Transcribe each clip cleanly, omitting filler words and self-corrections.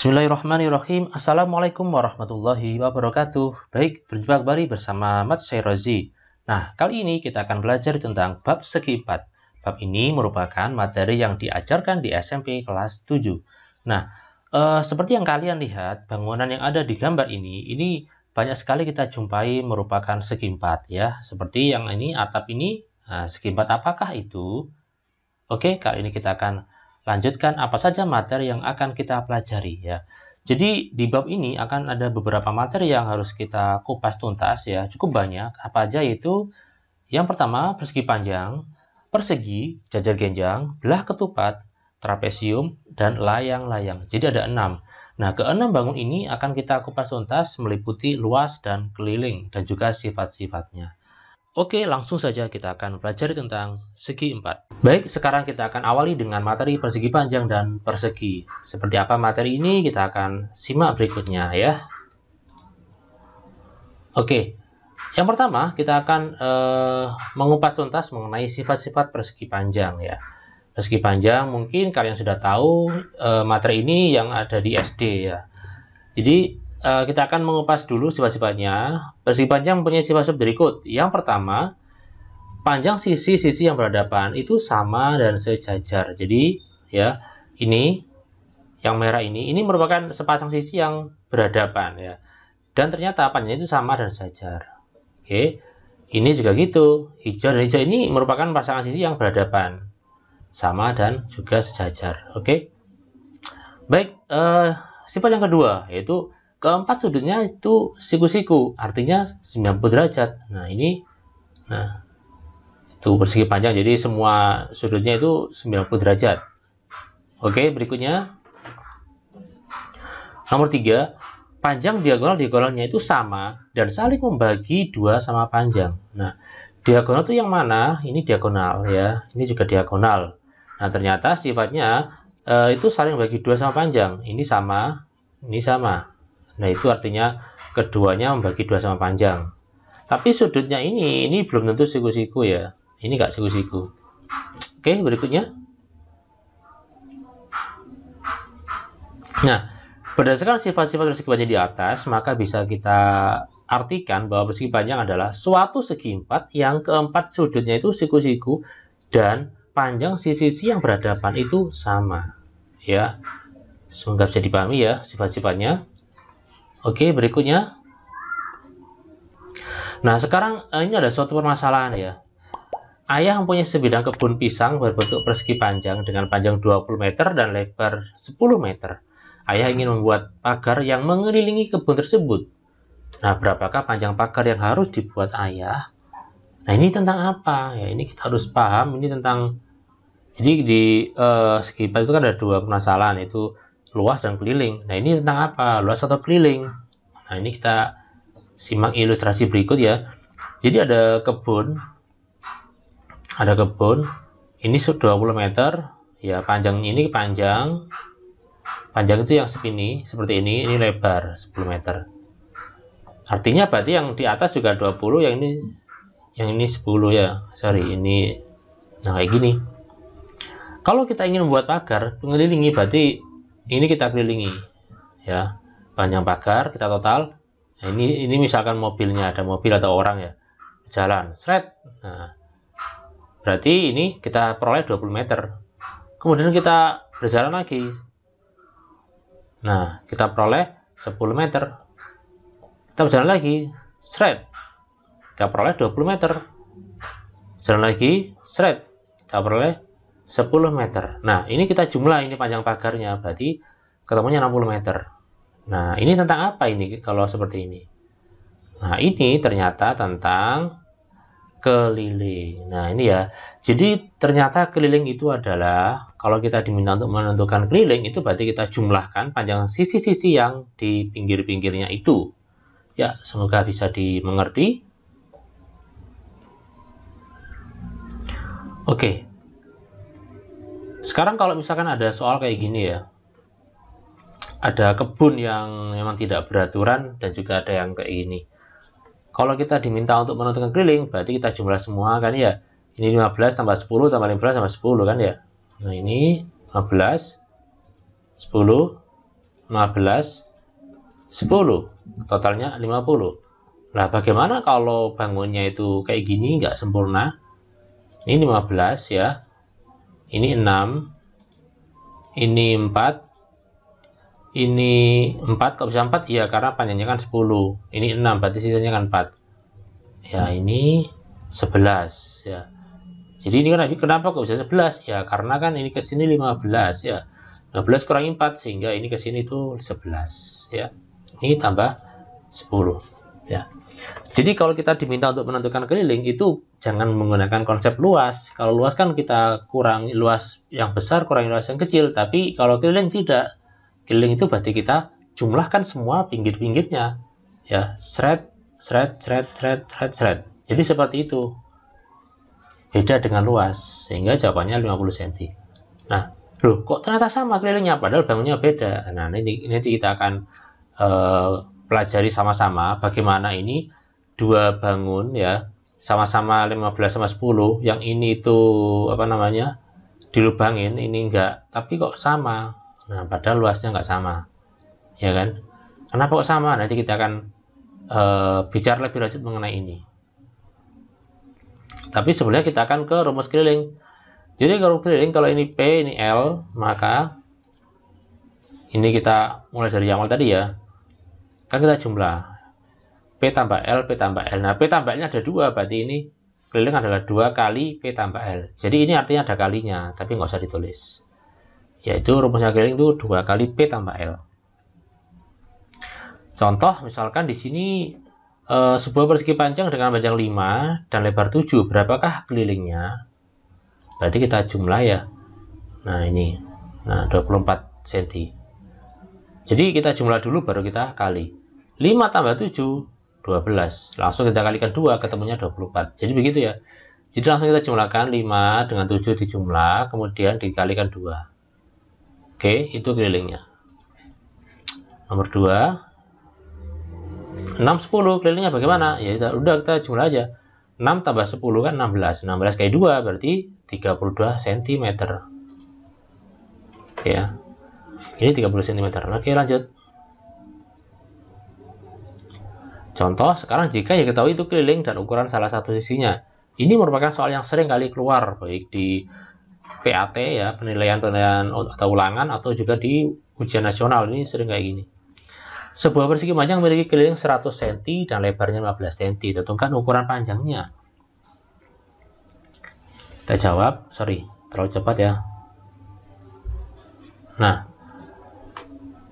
Bismillahirrahmanirrahim. Assalamualaikum warahmatullahi wabarakatuh. Baik, berjumpa kembali bersama Mat Syairozi. Nah, kali ini kita akan belajar tentang bab segi 4. Bab ini merupakan materi yang diajarkan di SMP kelas 7. Nah, seperti yang kalian lihat, bangunan yang ada di gambar ini banyak sekali kita jumpai merupakan segi 4 ya. Seperti yang ini, atap ini, segi 4 apakah itu? Oke, kali ini kita akan lanjutkan apa saja materi yang akan kita pelajari ya. Jadi di bab ini akan ada beberapa materi yang harus kita kupas tuntas ya, cukup banyak. Apa aja itu? Yang pertama, persegi panjang, persegi, jajar genjang, belah ketupat, trapesium, dan layang-layang. Jadi ada 6. Nah, ke-6 bangun ini akan kita kupas tuntas meliputi luas dan keliling dan juga sifat-sifatnya. Oke, langsung saja kita akan pelajari tentang segi 4. Baik, sekarang kita akan awali dengan materi persegi panjang dan persegi. Seperti apa materi ini, kita akan simak berikutnya ya. Oke, yang pertama kita akan mengupas tuntas mengenai sifat-sifat persegi panjang ya. Persegi panjang mungkin kalian sudah tahu materi ini yang ada di SD ya. Jadi kita akan mengupas dulu sifat-sifatnya. Persegi panjang mempunyai sifat-sifat berikut. Yang pertama, panjang sisi-sisi yang berhadapan itu sama dan sejajar. Jadi, ya, ini yang merah ini merupakan sepasang sisi yang berhadapan ya. Dan ternyata panjangnya itu sama dan sejajar. Oke. Ini juga gitu. Hijau dan hijau ini merupakan pasangan sisi yang berhadapan. Sama dan juga sejajar. Oke. Baik, sifat yang kedua yaitu keempat sudutnya itu siku-siku, artinya 90 derajat. Nah, ini itu persegi panjang, jadi semua sudutnya itu 90 derajat. Oke, berikutnya. Nomor 3, panjang diagonalnya itu sama dan saling membagi 2 sama panjang. Nah, diagonal itu yang mana? Ini diagonal ya, ini juga diagonal. Nah, ternyata sifatnya itu saling membagi 2 sama panjang. Ini sama, ini sama. Nah, itu artinya keduanya membagi 2 sama panjang. Tapi sudutnya ini belum tentu siku-siku ya. Ini nggak siku-siku. Oke, berikutnya. Nah, berdasarkan sifat-sifat persegi panjang di atas, maka bisa kita artikan bahwa persegi panjang adalah suatu segi 4 yang keempat sudutnya itu siku-siku dan panjang sisi-sisi yang berhadapan itu sama. Ya, semoga bisa dipahami ya sifat-sifatnya. Oke, berikutnya. Nah, sekarang ini ada suatu permasalahan ya. Ayah mempunyai sebidang kebun pisang berbentuk persegi panjang dengan panjang 20 meter dan lebar 10 meter. Ayah ingin membuat pagar yang mengelilingi kebun tersebut. Nah, berapakah panjang pagar yang harus dibuat ayah? Nah, ini tentang apa? Ya, ini kita harus paham. Ini tentang, jadi di segi 4 itu kan ada 2 permasalahan, yaitu luas dan keliling. Nah, ini tentang apa? Luas atau keliling? Nah, ini kita simak ilustrasi berikut ya. Jadi ada kebun. Ini 20 meter. Ya, panjang ini panjang. Panjang itu yang segini, seperti ini lebar 10 meter. Artinya berarti yang di atas juga 20, yang ini 10 ya. Sorry, ini nah kayak gini. Kalau kita ingin membuat pagar mengelilingi, berarti ini kita kelilingi ya, panjang pagar kita total. Nah, ini misalkan mobilnya, ada mobil atau orang ya jalan seret. Nah, berarti ini kita peroleh 20 meter. Kemudian kita berjalan lagi. Nah, kita peroleh 10 meter. Kita berjalan lagi seret, kita peroleh 20 meter. Jalan lagi seret, kita peroleh 10 meter. Nah, ini kita jumlah ini panjang pagarnya, berarti ketemunya 60 meter. Nah, ini tentang apa ini kalau seperti ini? Nah, ini ternyata tentang keliling. Nah, ini ya. Jadi, ternyata keliling itu adalah, kalau kita diminta untuk menentukan keliling, itu berarti kita jumlahkan panjang sisi-sisi yang di pinggir-pinggirnya itu. Ya, semoga bisa dimengerti. Oke. Sekarang kalau misalkan ada soal kayak gini ya, ada kebun yang memang tidak beraturan dan juga ada yang kayak gini. Kalau kita diminta untuk menentukan keliling, berarti kita jumlah semua kan ya. Ini 15 tambah 10 tambah 15 tambah 10 kan ya. Nah, ini 15, 10, 15, 10. Totalnya 50. Nah, bagaimana kalau bangunnya itu kayak gini, nggak sempurna? Ini 15 ya. Ini 6. Ini 4. Ini 4. Kok bisa 4? Ya, karena panjangnya kan 10. Ini 6, berarti sisanya kan 4. Ya, ini 11 ya. Jadi ini kan kenapa kok bisa 11? Ya, karena kan ini ke sini 15 ya. 15 kurangi 4 sehingga ini ke sini tuh 11 ya. Ini tambah 10 ya. Jadi kalau kita diminta untuk menentukan keliling itu jangan menggunakan konsep luas. Kalau luas kan kita kurangi luas yang besar kurangi luas yang kecil, tapi kalau keliling tidak. Keliling itu berarti kita jumlahkan semua pinggir-pinggirnya ya, seret. Jadi seperti itu. Beda dengan luas, sehingga jawabannya 50 cm. Nah, loh kok ternyata sama kelilingnya padahal bangunnya beda. Nah, nanti kita akan pelajari sama-sama bagaimana ini dua bangun ya, sama-sama 15 sama 10, yang ini itu apa namanya dilubangin, ini enggak, tapi kok sama. Nah, padahal luasnya enggak sama ya kan. Kenapa kok sama? Nanti kita akan bicara lebih lanjut mengenai ini. Tapi sebenarnya kita akan ke rumus keliling. Jadi kalau keliling, kalau ini P, ini L, maka ini kita mulai dari yang awal tadi ya. Kan kita jumlah P tambah L, P tambah L. Nah, P tambah L nya ada 2, berarti ini keliling adalah 2 kali P tambah L. Jadi ini artinya ada kalinya, tapi nggak usah ditulis. Yaitu rumusnya keliling itu 2 kali P tambah L. Contoh, misalkan di sini sebuah persegi panjang dengan panjang 5 dan lebar 7. Berapakah kelilingnya? Berarti kita jumlah ya. Nah, ini. Nah, 24 cm. Jadi kita jumlah dulu baru kita kali. 5 tambah 7, 12. Langsung kita kalikan 2, ketemunya 24. Jadi begitu ya. Jadi langsung kita jumlahkan 5 dengan 7 dijumlah, kemudian dikalikan 2. Oke, itu kelilingnya. Nomor 2. 6, 10, kelilingnya bagaimana? Ya udah kita jumlah aja. 6 tambah 10 kan 16. 16 kali 2 berarti 32 cm. Oke ya. Ini 30 cm. Oke, lanjut. Contoh, sekarang jika diketahui itu keliling dan ukuran salah satu sisinya. Ini merupakan soal yang sering kali keluar, baik di PAT ya, penilaian-penilaian atau ulangan, atau juga di ujian nasional. Ini sering kayak gini. Sebuah persegi panjang memiliki keliling 100 cm dan lebarnya 15 cm. Tentukan ukuran panjangnya. Kita jawab, sorry, terlalu cepat ya. Nah,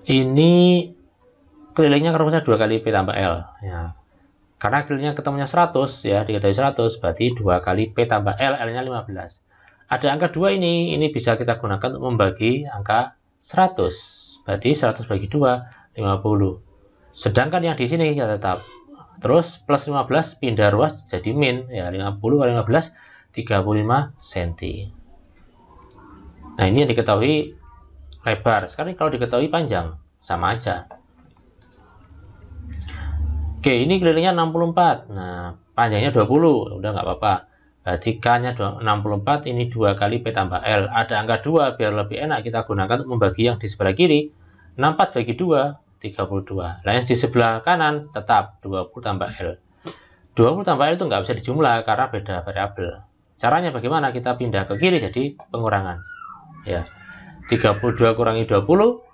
ini kelilingnya rumusnya 2 kali P tambah L ya. Karena kelilingnya ketemunya 100 ya, diketahui 100 berarti 2 kali P tambah L, L-nya 15. Ada angka 2 ini bisa kita gunakan untuk membagi angka 100. Berarti 100 bagi 2, 50. Sedangkan yang di sini ya tetap. Terus plus 15 pindah ruas jadi min ya, 50 kali 15 35 cm. Nah, ini yang diketahui lebar. Sekarang kalau diketahui panjang sama aja. Oke, ini kelilingnya 64. Nah, panjangnya 20. Udah nggak apa-apa. Berarti K-nya 64. Ini 2 kali P tambah L. Ada angka 2. Biar lebih enak kita gunakan untuk membagi yang di sebelah kiri. 64 bagi 2, 32. Nah, yang di sebelah kanan tetap 20 tambah L. 20 tambah L itu nggak bisa dijumlah karena beda variabel. Caranya bagaimana? Kita pindah ke kiri jadi pengurangan. Ya. 32 kurangi 20,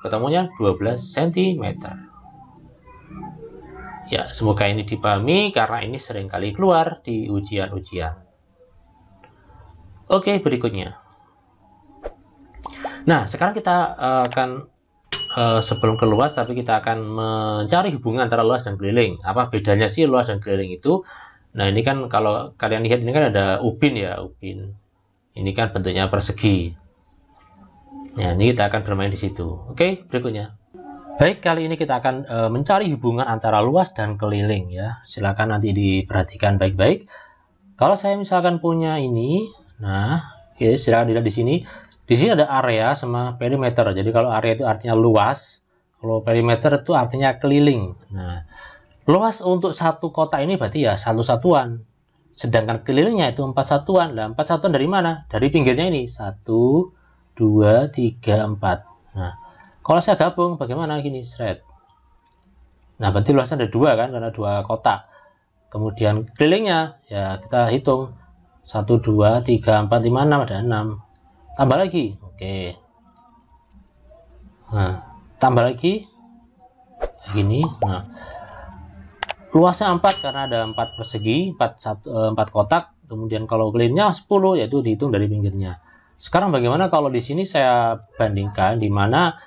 ketemunya 12 cm. Ya, semoga ini dipahami karena ini sering kali keluar di ujian-ujian. Oke, berikutnya. Nah, sekarang kita akan sebelum ke luas, tapi kita akan mencari hubungan antara luas dan keliling. Apa bedanya sih luas dan keliling itu? Nah, ini kan kalau kalian lihat ini kan ada ubin ya, ubin. Ini kan bentuknya persegi. Nah, ini kita akan bermain di situ. Oke, berikutnya. Baik, kali ini kita akan mencari hubungan antara luas dan keliling ya. Silakan nanti diperhatikan baik-baik. Kalau saya misalkan punya ini, nah, oke, silakan dilihat di sini. Di sini ada area sama perimeter. Jadi kalau area itu artinya luas, kalau perimeter itu artinya keliling. Nah, luas untuk satu kota ini berarti ya satu satuan. Sedangkan kelilingnya itu 4 satuan. Nah, 4 satuan dari mana? Dari pinggirnya ini. 1, 2, 3, 4. Nah, Kalau saya gabung, bagaimana gini, shred. Nah, berarti luasnya ada 2 kan, karena 2 kotak. Kemudian kelilingnya, ya kita hitung. 1, 2, 3, 4, 5, 6, ada 6. Tambah lagi, oke. Nah, tambah lagi, gini. Nah, luasnya 4 karena ada 4 persegi, 4 kotak. Kemudian kalau kelilingnya 10, yaitu dihitung dari pinggirnya. Sekarang bagaimana kalau di sini saya bandingkan, di mana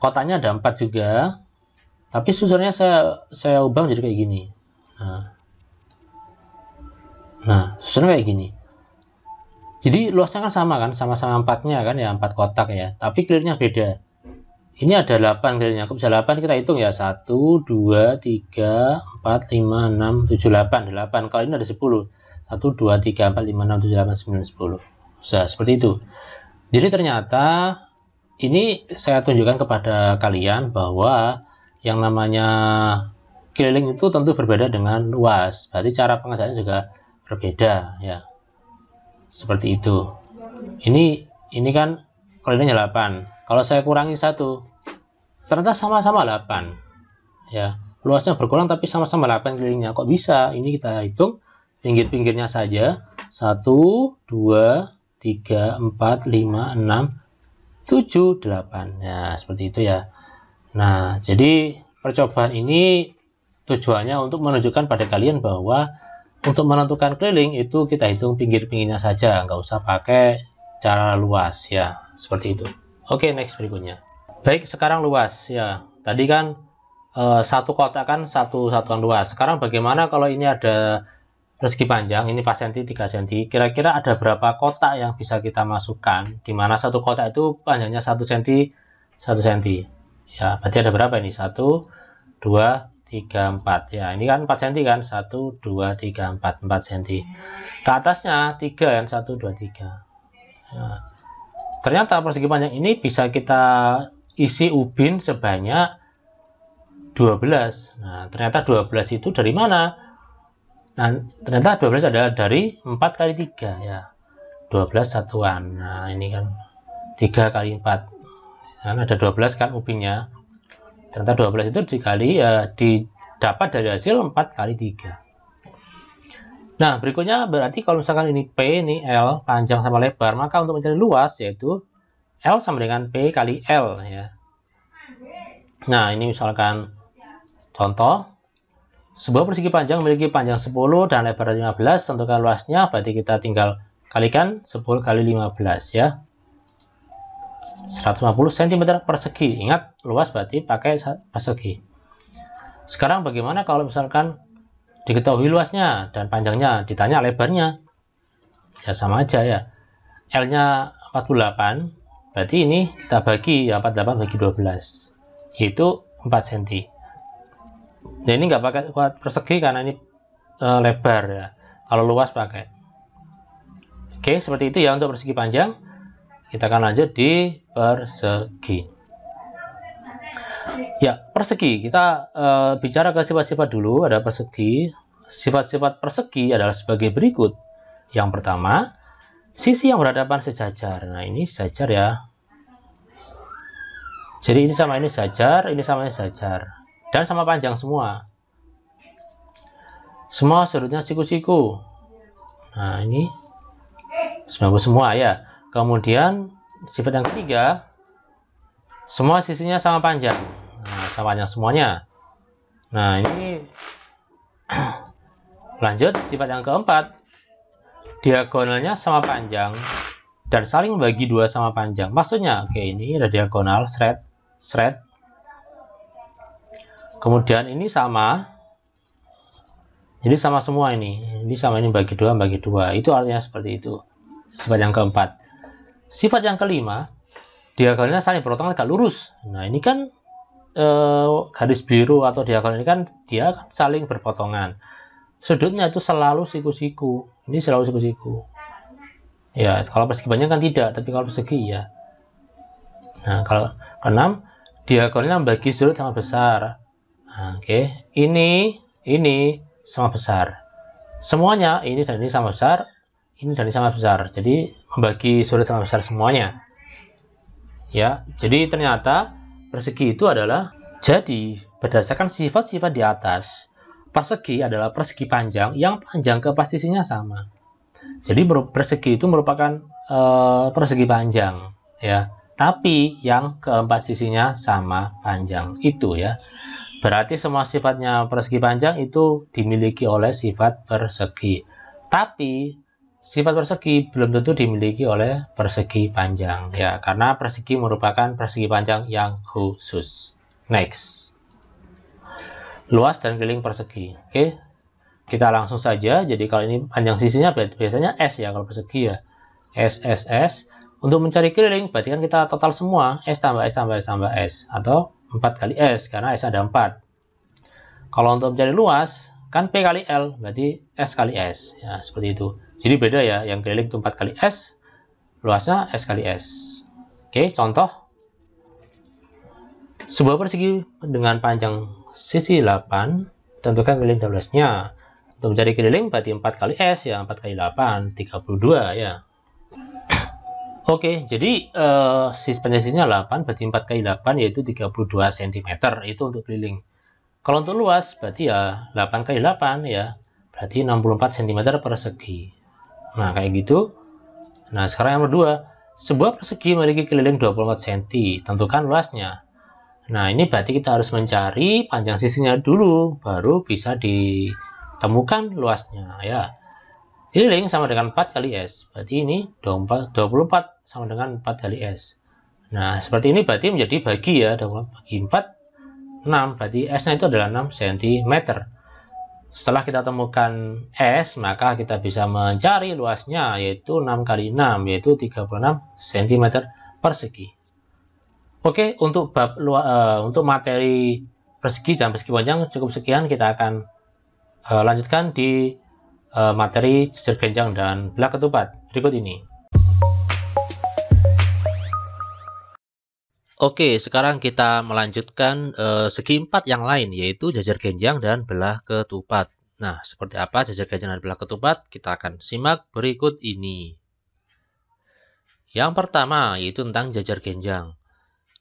kotaknya ada 4 juga, tapi susunnya saya ubah menjadi kayak gini. Nah, susunnya kayak gini. Jadi luasnya kan sama kan, sama-sama 4-nya kan ya, 4 kotak ya, tapi kelilingnya beda. Ini ada 8 kelilingnya, aku bisa 8, kita hitung ya, 1, 2, 3, 4, 5, 6, 7, 8, 8. Kalau ini ada 10, 1, 2, 3, 4, 5, 6, 7, 8, 9, 10. Nah, seperti itu. Jadi ternyata ini saya tunjukkan kepada kalian bahwa yang namanya keliling itu tentu berbeda dengan luas. Berarti cara pengerjaannya juga berbeda ya. Seperti itu. Ini kan kelilingnya 8. Kalau saya kurangi 1, ternyata sama-sama 8. Ya, luasnya berkurang tapi sama-sama 8 kelilingnya. Kok bisa? Ini kita hitung pinggir-pinggirnya saja. 1, 2, 3, 4, 5, 6, 7, 8. Ya, seperti itu ya. Nah, jadi percobaan ini tujuannya untuk menunjukkan pada kalian bahwa untuk menentukan keliling itu kita hitung pinggir-pinggirnya saja, nggak usah pakai cara luas ya, seperti itu. Oke, next berikutnya. Baik, sekarang luas ya. Tadi kan satu kotak kan satu satuan luas. Sekarang bagaimana kalau ini ada persegi panjang, ini 4 cm, 3 cm, kira-kira ada berapa kotak yang bisa kita masukkan, di mana satu kotak itu panjangnya 1 cm, 1 cm. Ya, berarti ada berapa ini? 1, 2, 3, 4. Ya, ini kan 4 cm kan? 1, 2, 3, 4, 4 cm. Ke atasnya 3 kan? 1, 2, 3. Ya. Ternyata persegi panjang ini bisa kita isi ubin sebanyak 12. Nah, ternyata 12 itu dari mana? Nah, ternyata 12 adalah dari 4 kali 3 ya. 12 satuan. Nah, ini kan 3 kali 4. Kan ada 12 kan ubinnya. Ternyata 12 itu dikali ya didapat dari hasil 4 kali 3. Nah, berikutnya berarti kalau misalkan ini P, ini L, panjang sama lebar, maka untuk mencari luas yaitu L sama dengan P kali L ya. Nah, ini misalkan contoh, sebuah persegi panjang memiliki panjang 10 dan lebar 15, tentukan luasnya, berarti kita tinggal kalikan 10 kali 15 ya. 150 cm persegi. Ingat, luas berarti pakai persegi. Sekarang bagaimana kalau misalkan diketahui luasnya dan panjangnya, ditanya lebarnya? Ya sama aja ya. L-nya 48, berarti ini kita bagi ya, 48 bagi 12. Yaitu 4 cm. Nah, ini nggak pakai persegi karena ini lebar ya. Kalau luas pakai. Oke, seperti itu ya untuk persegi panjang. Kita akan lanjut di persegi. Ya, persegi. Kita bicara ke sifat-sifat dulu. Ada persegi. Sifat-sifat persegi adalah sebagai berikut. Yang pertama, sisi yang berhadapan sejajar. Nah, ini sejajar ya. Jadi ini sama ini sejajar, ini sama ini sejajar. Dan sama panjang semua. Semua sudutnya siku-siku. Nah, ini 90 semua ya. Kemudian sifat yang ketiga, semua sisinya sama panjang. Nah, sama panjang semuanya. Nah, ini lanjut sifat yang keempat, diagonalnya sama panjang dan saling membagi 2 sama panjang. Maksudnya, oke, ini ada diagonal, shred. Kemudian ini sama. Jadi sama semua ini. Ini sama ini bagi 2, bagi 2. Itu artinya seperti itu. Sifat yang keempat. Sifat yang kelima, diagonalnya saling berpotongan tegak lurus. Nah, ini kan garis biru atau diagonal ini kan dia saling berpotongan. Sudutnya itu selalu siku-siku. Ini selalu siku-siku. Ya, kalau persegi panjang kan tidak, tapi kalau persegi ya. Nah, kalau keenam, diagonalnya membagi sudut sama besar. Nah, oke, ini sama besar. Semuanya ini dan ini sama besar, ini dan ini sama besar. Jadi membagi sudut sama besar semuanya. Ya, jadi ternyata persegi itu adalah, jadi berdasarkan sifat-sifat di atas, persegi adalah persegi panjang yang panjang keempat sisinya sama. Jadi persegi itu merupakan persegi panjang, ya. Tapi yang keempat sisinya sama panjang itu, ya. Berarti semua sifatnya persegi panjang itu dimiliki oleh sifat persegi. Tapi sifat persegi belum tentu dimiliki oleh persegi panjang, ya, karena persegi merupakan persegi panjang yang khusus. Next, luas dan keliling persegi. Oke, kita langsung saja. Jadi kalau ini panjang sisinya biasanya S, ya, kalau persegi, ya, S. Untuk mencari keliling berarti kan kita total semua, S tambah S tambah S tambah S, atau 4 kali S karena S ada 4. Kalau untuk mencari luas kan P kali L, berarti S kali S, ya, seperti itu. Jadi beda, ya, yang keliling itu 4 kali S, luasnya S kali S. Oke, contoh. Sebuah persegi dengan panjang sisi 8, tentukan keliling dan luasnya. Untuk mencari keliling berarti 4 kali S, ya, 4 kali 8, 32, ya. Oke, jadi panjang sisinya 8, berarti 4 kali 8, yaitu 32 cm, itu untuk keliling. Kalau untuk luas, berarti ya 8 kali 8, ya, berarti 64 cm persegi. Nah, kayak gitu. Nah, sekarang yang kedua, sebuah persegi memiliki keliling 24 cm, tentukan luasnya. Nah, ini berarti kita harus mencari panjang sisinya dulu, baru bisa ditemukan luasnya, ya. Keliling sama dengan 4 kali S, berarti ini 24 sama dengan 4 kali S. Nah, seperti ini berarti menjadi bagi, ya, bagi 4, 6, berarti S-nya itu adalah 6 cm. Setelah kita temukan S, maka kita bisa mencari luasnya, yaitu 6 kali 6, yaitu 36 cm persegi. Oke, untuk untuk materi persegi dan persegi panjang cukup sekian. Kita akan lanjutkan di materi jajar genjang dan belah ketupat berikut ini. Oke, sekarang kita melanjutkan segi 4 yang lain, yaitu jajar genjang dan belah ketupat. Nah, seperti apa jajar genjang dan belah ketupat? Kita akan simak berikut ini. Yang pertama, yaitu tentang jajar genjang.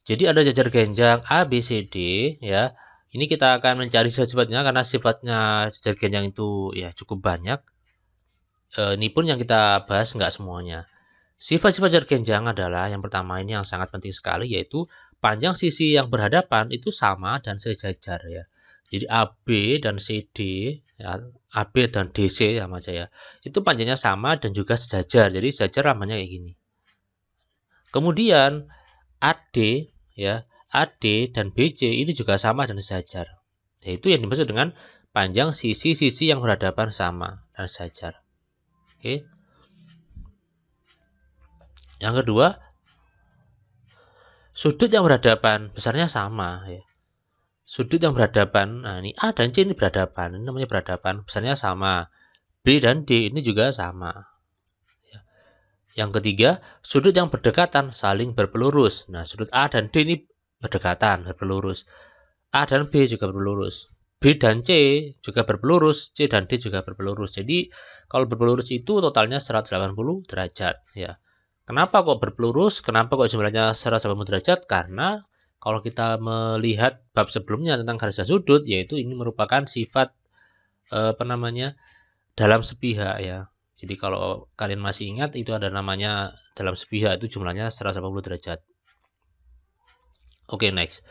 Jadi ada jajar genjang A, B, C, D, ya. Ini kita akan mencari sifat-sifatnya karena sifatnya jajar genjang itu, ya, cukup banyak. Ini pun yang kita bahas nggak semuanya. Sifat-sifat jajar genjang adalah yang pertama ini yang sangat penting sekali, yaitu panjang sisi yang berhadapan itu sama dan sejajar, ya. Jadi AB dan CD, ya, AB dan DC sama aja, ya. Itu panjangnya sama dan juga sejajar. Jadi sejajar namanya kayak gini. Kemudian AD, ya, AD dan BC ini juga sama dan sejajar. Yaitu yang dimaksud dengan panjang sisi-sisi yang berhadapan sama dan sejajar. Oke. Yang kedua, sudut yang berhadapan besarnya sama, ya. Sudut yang berhadapan, nah ini A dan C ini berhadapan, ini namanya berhadapan, besarnya sama. B dan D ini juga sama. Ya. Yang ketiga, sudut yang berdekatan saling berpelurus. Nah, sudut A dan D ini berdekatan, berpelurus. A dan B juga berpelurus. B dan C juga berpelurus, C dan D juga berpelurus. Jadi, kalau berpelurus itu totalnya 180 derajat, ya. Kenapa kok berpelurus? Kenapa kok jumlahnya 180 derajat? Karena kalau kita melihat bab sebelumnya tentang garis dan sudut, yaitu ini merupakan sifat dalam sepihak, ya. Jadi kalau kalian masih ingat, itu ada namanya dalam sepihak, itu jumlahnya 180 derajat. Oke, next.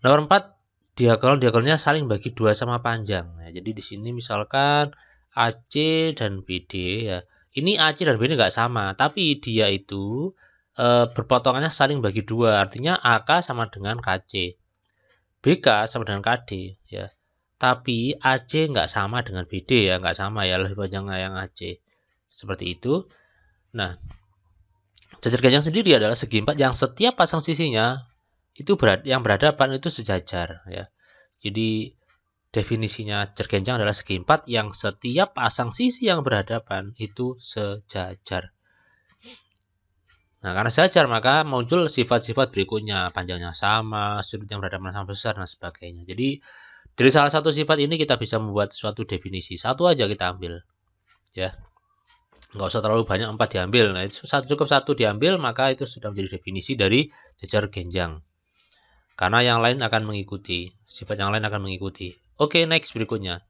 Nomor 4, diagonalnya saling bagi 2 sama panjang. Nah, jadi di sini misalkan AC dan BD, ya. Ini AC dan BD nggak sama, tapi dia itu berpotongannya saling bagi 2. Artinya AK sama dengan KC, BK sama dengan KD, ya. Tapi AC nggak sama dengan BD, ya, nggak sama, ya, lebih panjang yang AC. Seperti itu. Nah, jajar genjang sendiri adalah segi 4 yang setiap pasang sisinya itu yang berhadapan itu sejajar, ya. Jadi definisinya jajar genjang adalah segi 4 yang setiap pasang sisi yang berhadapan itu sejajar. Nah, karena sejajar maka muncul sifat-sifat berikutnya, panjangnya sama, sudut yang berhadapan sama besar, dan sebagainya. Jadi dari salah satu sifat ini kita bisa membuat suatu definisi. Satu aja kita ambil, ya. Nggak usah terlalu banyak 4 diambil. Nah, itu cukup 1 diambil, maka itu sudah menjadi definisi dari jajar genjang. Karena yang lain akan mengikuti. Sifat yang lain akan mengikuti. Oke, next berikutnya.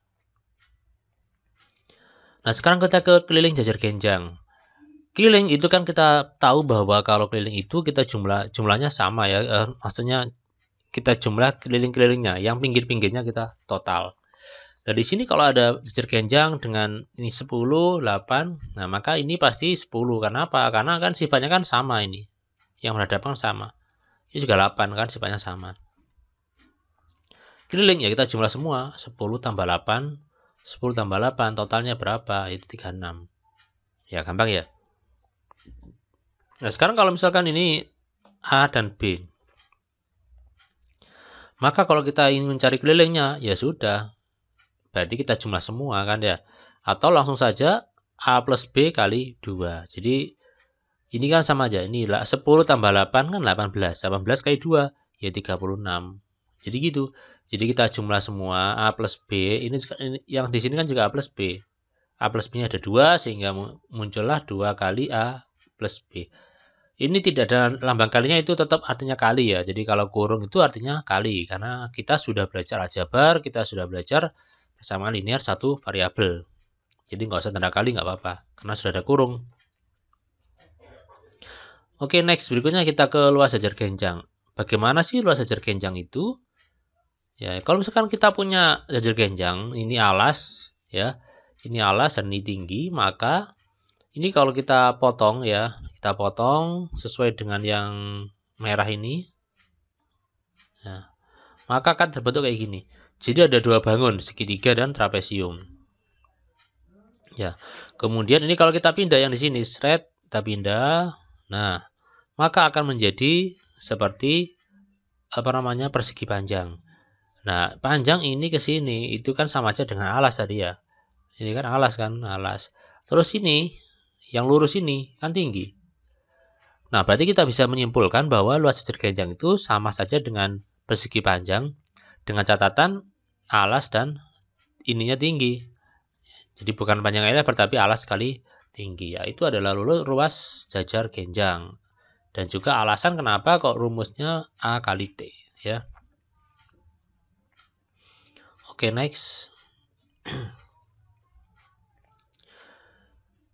Nah, sekarang kita ke keliling jajar genjang. Keliling itu kan kita tahu bahwa kalau keliling itu kita jumlahnya sama ya. Maksudnya kita jumlah keliling-kelilingnya, yang pinggir-pinggirnya kita total. Nah, di sini kalau ada jajar genjang dengan ini 10, 8, nah maka ini pasti 10. Kenapa? Karena kan sifatnya kan sama ini. Yang berhadapan sama. Ini juga 8 kan sifatnya sama. Keliling ya kita jumlah semua. 10 tambah 8, 10 tambah 8, totalnya berapa? Itu 36. Ya, gampang ya. Nah, sekarang kalau misalkan ini A dan B. Maka kalau kita ingin mencari kelilingnya, ya sudah. Berarti kita jumlah semua kan ya. Atau langsung saja A plus B kali 2. Jadi ini kan sama aja. Ini 10 tambah 8 kan 18. 18 kali 2 ya 36. Jadi gitu. Jadi kita jumlah semua A plus B. Ini yang di sini kan juga A plus B. A plus B-nya ada 2 sehingga muncullah 2 kali A plus B. Ini tidak ada lambang kalinya, itu tetap artinya kali ya. Jadi kalau kurung itu artinya kali. Karena kita sudah belajar aljabar, kita sudah belajar persamaan linear satu variabel. Jadi nggak usah tanda kali, nggak apa-apa. Karena sudah ada kurung. Oke, next. Berikutnya kita ke luas jajar genjang. Bagaimana sih luas jajar genjang itu? Ya, kalau misalkan kita punya jajar genjang, ini alas, ya, ini alas dan ini tinggi, maka ini kalau kita potong ya, kita potong sesuai dengan yang merah ini, ya, maka akan terbentuk kayak gini. Jadi ada dua bangun, segitiga dan trapesium. Ya, kemudian ini kalau kita pindah yang di sini, thread, kita pindah, nah, maka akan menjadi seperti persegi panjang. Nah, panjang ini ke sini, itu kan sama aja dengan alas tadi ya. Ini kan alas kan, alas. Terus ini, yang lurus ini kan tinggi. Nah, berarti kita bisa menyimpulkan bahwa luas jajar genjang itu sama saja dengan persegi panjang, dengan catatan alas dan ininya tinggi. Jadi bukan panjang kali lebar, tapi alas kali tinggi. Ya, itu adalah luas jajar genjang. Dan juga alasan kenapa kok rumusnya A kali T. Ya. Oke, next.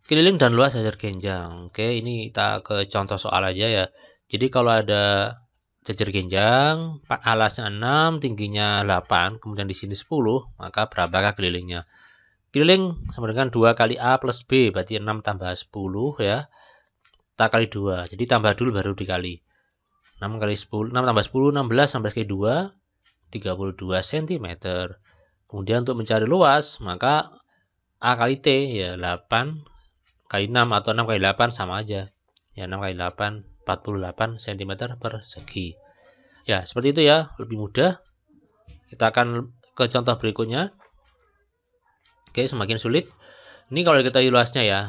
Keliling dan luas jajar genjang. Oke, ini kita ke contoh soal aja ya. Jadi kalau ada jajar genjang, alasnya 6, tingginya 8, kemudian di sini 10, maka berapakah kelilingnya? Keliling sama dengan 2 kali A plus B, berarti 6 tambah 10 ya. Kita kali 2, jadi tambah dulu baru dikali. 6 kali 10, 6 tambah 10, 16, 16 kali 2, 32 cm. Kemudian untuk mencari luas, maka A kali T ya 8 kali 6 atau 6 kali 8 sama aja. Ya 6 kali 8, 48 cm persegi. Ya, seperti itu ya, lebih mudah. Kita akan ke contoh berikutnya. Oke, semakin sulit. Ini kalau kita luasnya ya.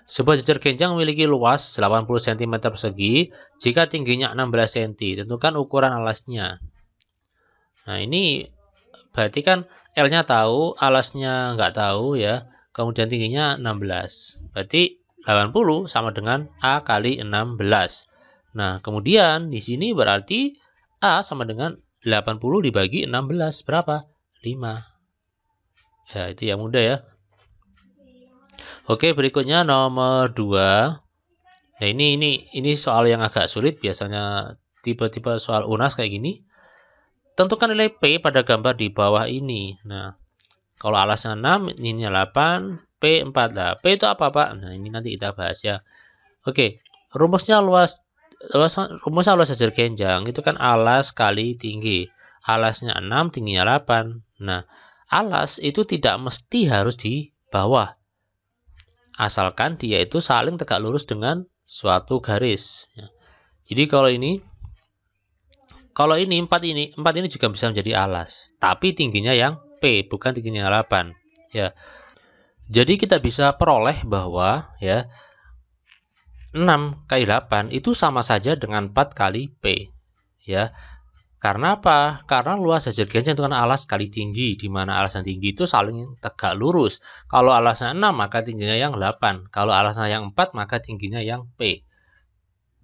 Sebuah jajar genjang memiliki luas 80 cm persegi jika tingginya 16 cm. Tentukan ukuran alasnya. Nah, ini berarti kan L-nya tahu, alasnya nggak tahu ya. Kemudian tingginya 16. Berarti 80 sama dengan A kali 16. Nah, kemudian di sini berarti A sama dengan 80 dibagi 16. Berapa? 5. Ya, itu yang mudah ya. Oke, berikutnya nomor 2. Nah, ini soal yang agak sulit. Biasanya tipe-tipe soal UNAS kayak gini. Tentukan nilai P pada gambar di bawah ini. Nah, kalau alasnya 6, ininya 8, P 4. Nah, P itu apa, Pak? Nah, ini nanti kita bahas ya. Oke, rumusnya luas jajar genjang itu kan alas kali tinggi. Alasnya 6, tingginya 8. Nah, alas itu tidak mesti harus di bawah. Asalkan dia itu saling tegak lurus dengan suatu garis. Jadi kalau ini 4 ini juga bisa menjadi alas, tapi tingginya yang P, bukan tingginya 8. Ya. Jadi kita bisa peroleh bahwa ya 6 kali 8 itu sama saja dengan 4 kali P. Ya. Karena apa? Karena luas jajar genjang itu kan alas kali tinggi, di mana alas yang tinggi itu saling tegak lurus. Kalau alasnya 6 maka tingginya yang 8. Kalau alasnya yang 4 maka tingginya yang P.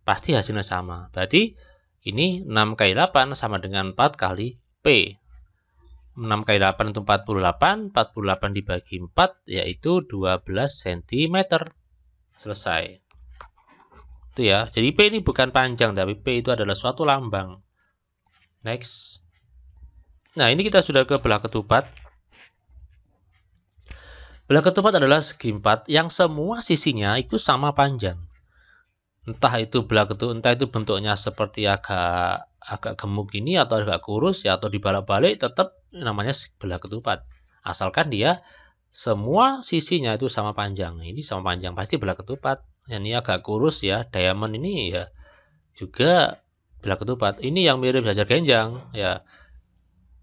Pasti hasilnya sama. Berarti Ini 6 kali 8 sama dengan 4 kali P. 6 kali 8 itu 48, 48 dibagi 4 yaitu 12 cm. Selesai. Itu ya. Jadi P ini bukan panjang, tapi P itu adalah suatu lambang. Next. Nah, ini kita sudah ke belah ketupat. Belah ketupat adalah segi 4 yang semua sisinya itu sama panjang. Entah itu belah ketupat, entah itu bentuknya seperti agak gemuk ini atau agak kurus ya, atau dibalik-balik, tetap namanya belah ketupat. Asalkan dia semua sisinya itu sama panjang. Ini sama panjang, pasti belah ketupat. Ini agak kurus ya, diamond ini ya juga belah ketupat. Ini yang mirip jajar genjang ya,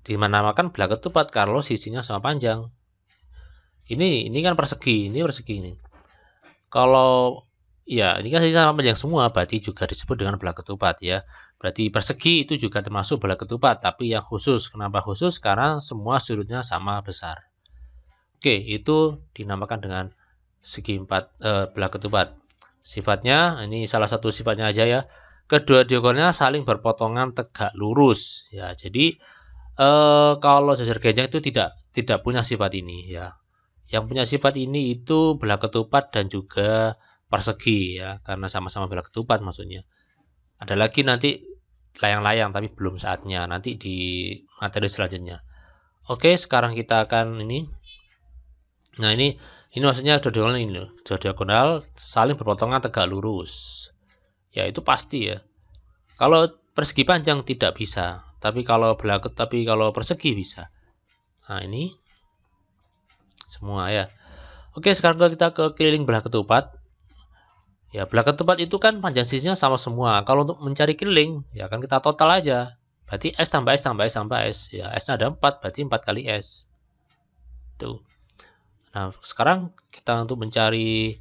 dinamakan belah ketupat kalau sisinya sama panjang. Ini kan persegi, ini persegi ini. Kalau ya, ini kan sama panjang semua, berarti juga disebut dengan belah ketupat ya. Berarti persegi itu juga termasuk belah ketupat, tapi yang khusus. Kenapa khusus? Karena semua sudutnya sama besar. Oke, itu dinamakan dengan segi 4 belah ketupat. Sifatnya, ini salah satu sifatnya aja ya. Kedua diagonalnya saling berpotongan tegak lurus ya. Jadi kalau jajar genjang itu tidak punya sifat ini ya. Yang punya sifat ini itu belah ketupat dan juga persegi ya, karena sama-sama belah ketupat maksudnya. Ada lagi nanti layang-layang, tapi belum saatnya, nanti di materi selanjutnya. Oke, sekarang kita akan ini. Nah, ini maksudnya dua diagonal ini loh. Dua diagonal saling berpotongan tegak lurus. Ya, itu pasti ya. Kalau persegi panjang tidak bisa, tapi kalau persegi bisa. Nah, ini semua ya. Oke, sekarang kita ke keliling belah ketupat. Ya, belah ketupat itu kan panjang sisinya sama semua. Kalau untuk mencari keliling, ya kan kita total aja. Berarti S tambah S tambah S tambah S. Ya, S-nya ada 4, berarti 4 kali S. Tuh. Nah, sekarang kita untuk mencari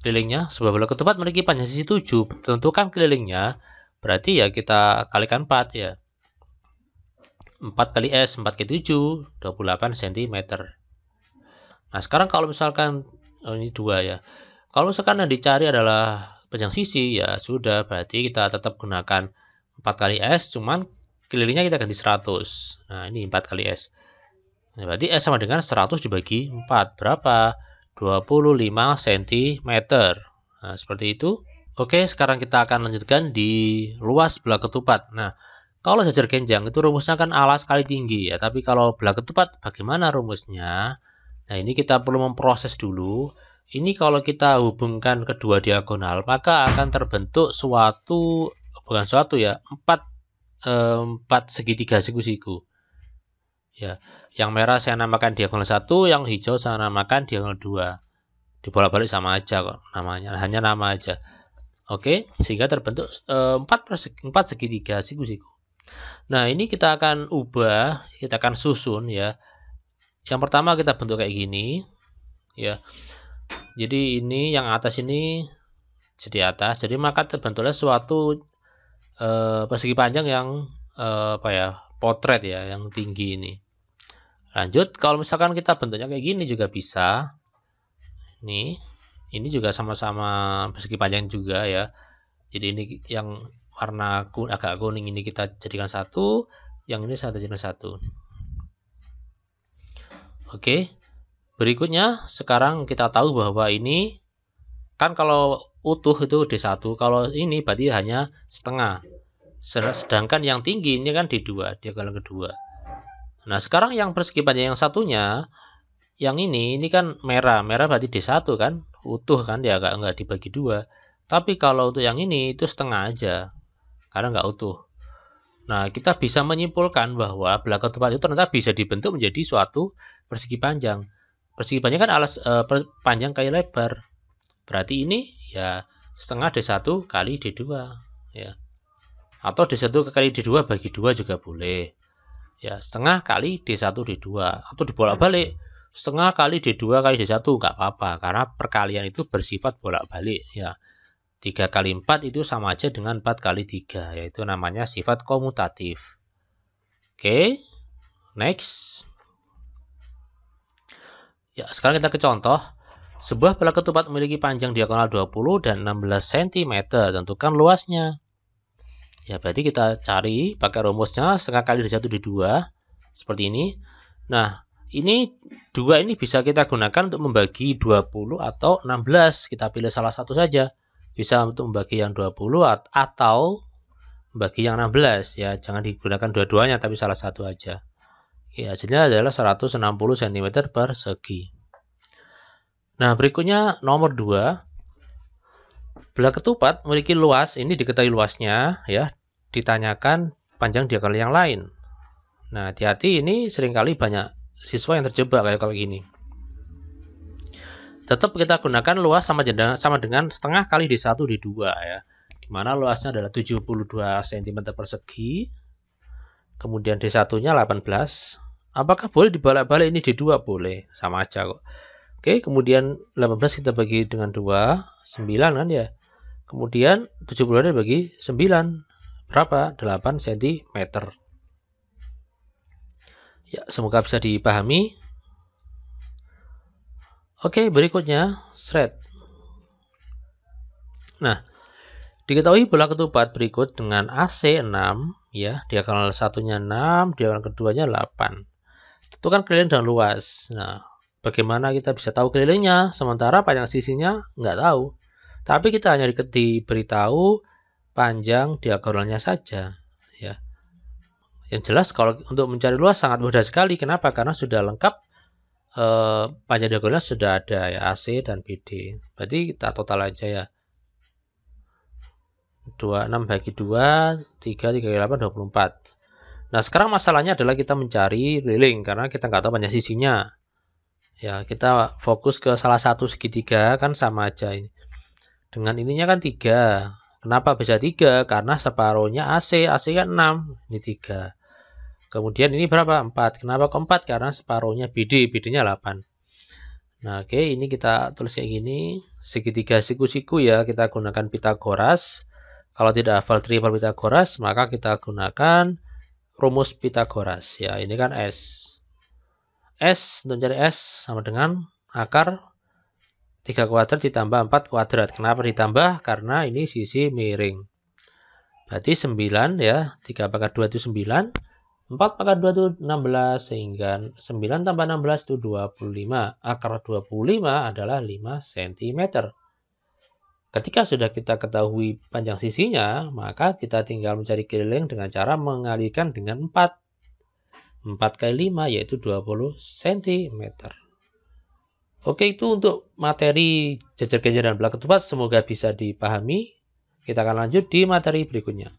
kelilingnya. Sebuah belah ketupat memiliki panjang sisi 7. Tentukan kelilingnya. Berarti ya kita kalikan 4 ya. 4 kali S, 4 kali 7, 28 cm. Nah, sekarang kalau misalkan ini 2 ya. Kalau misalkan yang dicari adalah panjang sisi, ya sudah, berarti kita tetap gunakan 4 kali S, cuman kelilingnya kita ganti 100. Nah, ini 4 kali S. Nah, berarti S sama dengan 100 dibagi 4. Berapa? 25 cm. Nah, seperti itu. Oke, sekarang kita akan lanjutkan di luas belah ketupat. Nah, kalau jajar genjang itu rumusnya kan alas kali tinggi ya. Tapi kalau belah ketupat bagaimana rumusnya? Nah, ini kita perlu memproses dulu. Ini kalau kita hubungkan kedua diagonal, maka akan terbentuk bukan suatu ya, 4 segitiga siku-siku. Ya, yang merah saya namakan diagonal 1, yang hijau saya namakan diagonal 2. Dibolak-balik sama aja kok namanya, hanya nama aja. Oke, sehingga terbentuk 4 segitiga siku-siku. Nah, ini kita akan ubah, kita akan susun ya. Yang pertama kita bentuk kayak gini ya. Jadi ini yang atas ini jadi atas, jadi maka terbentuklah suatu persegi panjang yang potret ya, yang tinggi ini. Lanjut, kalau misalkan kita bentuknya kayak gini juga bisa. Ini juga sama-sama persegi panjang juga ya. Jadi ini yang warna agak kuning ini kita jadikan satu, yang ini saya jadikan satu. Oke, berikutnya sekarang kita tahu bahwa ini kan kalau utuh itu D1, kalau ini berarti hanya setengah. Sedangkan yang tinggi ini kan D2, diagonal kedua. Nah, sekarang yang persegi panjang yang satunya, yang ini kan merah berarti D1 kan, utuh kan, dia nggak dibagi 2. Tapi kalau untuk yang ini itu setengah aja, karena nggak utuh. Nah, kita bisa menyimpulkan bahwa belah ketupat itu ternyata bisa dibentuk menjadi suatu persegi panjang. Persegi panjang kan alas panjang kali lebar. Berarti ini ya setengah D1 kali D2 ya. Atau D1 kali D2 bagi 2 juga boleh. Ya, setengah kali D1 D2 atau dibolak-balik. Setengah kali D2 kali D1 nggak apa-apa karena perkalian itu bersifat bolak-balik ya. 3 kali 4 itu sama aja dengan 4 kali 3, yaitu namanya sifat komutatif. Oke, next. Ya, sekarang kita ke contoh. Sebuah belah ketupat memiliki panjang diagonal 20 dan 16 cm. Tentukan luasnya. Ya, berarti kita cari pakai rumusnya setengah kali dari 1 di 2 seperti ini. Nah, ini 2 ini bisa kita gunakan untuk membagi 20 atau 16. Kita pilih salah satu saja. Bisa untuk membagi yang 20 atau membagi yang 16 ya. Jangan digunakan dua-duanya tapi salah satu aja. Oke, hasilnya adalah 160 cm persegi. Nah, berikutnya nomor 2. Belah ketupat memiliki luas, ini diketahui luasnya ya, ditanyakan panjang diagonal yang lain. Nah, hati-hati, ini seringkali banyak siswa yang terjebak kayak kalau gini. Tetap kita gunakan luas sama dengan setengah kali di 1 di 2 ya. Dimana luasnya adalah 72 cm persegi. Kemudian D1-nya 18. Apakah boleh dibalik-balik ini D2? Boleh, sama aja kok. Oke, kemudian 18 kita bagi dengan 2, 9 kan ya. Kemudian 72 dibagi 9. Berapa? 8 cm. Ya, semoga bisa dipahami. Oke, berikutnya shred. Nah, diketahui bola ketupat berikut dengan AC 6 ya, diagonal satunya 6, diagonal keduanya 8. Tentukan keliling dan luas. Nah, bagaimana kita bisa tahu kelilingnya sementara panjang sisinya nggak tahu. Tapi kita hanya diberitahu panjang diagonalnya saja ya. Yang jelas kalau untuk mencari luas sangat mudah sekali. Kenapa? Karena sudah lengkap panjang diagonalnya sudah ada ya, AC dan BD. Berarti kita total aja ya. 26 bagi 2, 3 kali 8, 24. Nah, sekarang masalahnya adalah kita mencari keliling karena kita nggak tahu panjang sisinya. Ya, kita fokus ke salah satu segitiga kan sama aja ini. Dengan ininya kan 3. Kenapa bisa 3? Karena separuhnya AC. AC kan 6. Ini 3. Kemudian ini berapa? 4. Kenapa kok 4? Karena separuhnya BD. BD-nya 8. Nah, oke. Ini kita tulis kayak gini. Segitiga siku-siku ya. Kita gunakan Pitagoras. Kalau tidak hafal triple Pitagoras, maka kita gunakan rumus Pitagoras. Ya, ini kan S. S, untuk mencari S sama dengan akar 3 kuadrat ditambah 4 kuadrat. Kenapa ditambah? Karena ini sisi miring. Berarti 9 ya. 3 pangkat 2 itu 9. 4 pangkat 2 itu 16. Sehingga 9 tambah 16 itu 25. Akar 25 adalah 5 cm. Ketika sudah kita ketahui panjang sisinya, maka kita tinggal mencari keliling dengan cara mengalihkan dengan 4. 4 kali 5 yaitu 20 cm. Oke, itu untuk materi jajar-jajar dan belah ketupat. Semoga bisa dipahami. Kita akan lanjut di materi berikutnya.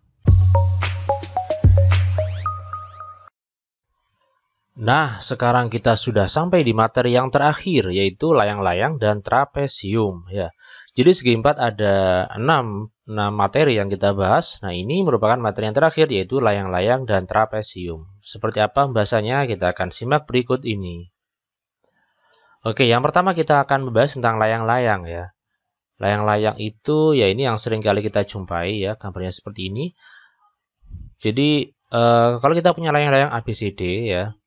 Nah, sekarang kita sudah sampai di materi yang terakhir, yaitu layang-layang dan trapesium. Ya. Jadi segi 4 ada 6 materi yang kita bahas. Nah, ini merupakan materi yang terakhir, yaitu layang-layang dan trapesium. Seperti apa pembahasannya? Kita akan simak berikut ini. Oke, yang pertama kita akan membahas tentang layang-layang ya. Layang-layang itu ya ini yang sering kali kita jumpai ya, gambarnya seperti ini. Jadi kalau kita punya layang-layang ABCD ya,